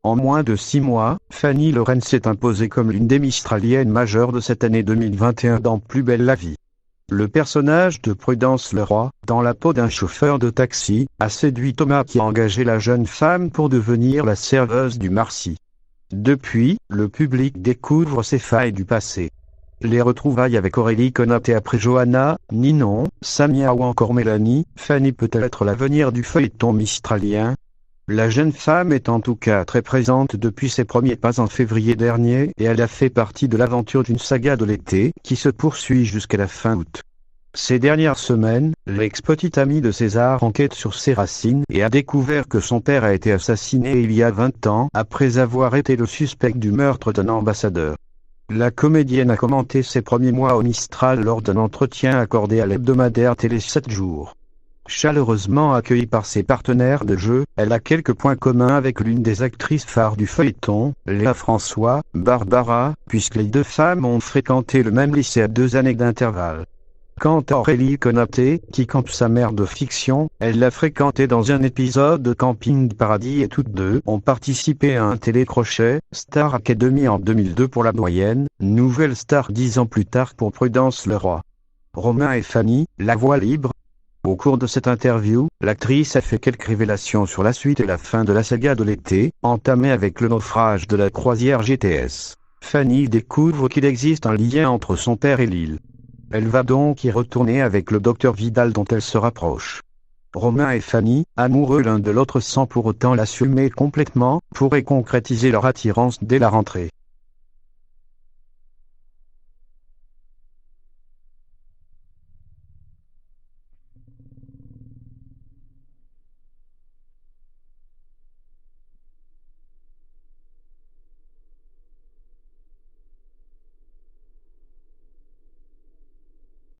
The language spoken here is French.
En moins de 6 mois, Fanny Lorraine s'est imposée comme l'une des Mistraliennes majeures de cette année 2021 dans Plus belle la vie. Le personnage de Prudence Leroy, dans la peau d'un chauffeur de taxi, a séduit Thomas qui a engagé la jeune femme pour devenir la serveuse du Marcy. Depuis, le public découvre ses failles du passé. Les retrouvailles avec Aurélie Konáté après Johanna, Ninon, Samia ou encore Mélanie, Fanny peut-elle être l'avenir du feuilleton mistralien? La jeune femme est en tout cas très présente depuis ses premiers pas en février dernier et elle a fait partie de l'aventure d'une saga de l'été qui se poursuit jusqu'à la fin août. Ces dernières semaines, l'ex-petite amie de César enquête sur ses racines et a découvert que son père a été assassiné il y a 20 ans après avoir été le suspect du meurtre d'un ambassadeur. La comédienne a commenté ses premiers mois au Mistral lors d'un entretien accordé à l'hebdomadaire Télé 7 jours. Chaleureusement accueillie par ses partenaires de jeu, elle a quelques points communs avec l'une des actrices phares du feuilleton, Léa François, Barbara, puisque les deux femmes ont fréquenté le même lycée à 2 années d'intervalle. Quant à Aurélie Konáté, qui campe sa mère de fiction, elle l'a fréquentée dans un épisode de Camping Paradis et toutes deux ont participé à un télécrochet, Star Academy en 2002 pour la moyenne, nouvelle star 10 ans plus tard pour Prudence Leroy. Romain et Fanny, la voix libre. Au cours de cette interview, l'actrice a fait quelques révélations sur la suite et la fin de la saga de l'été, entamée avec le naufrage de la croisière GTS. Fanny découvre qu'il existe un lien entre son père et l'île. Elle va donc y retourner avec le docteur Vidal dont elle se rapproche. Romain et Fanny, amoureux l'un de l'autre sans pour autant l'assumer complètement, pourraient concrétiser leur attirance dès la rentrée.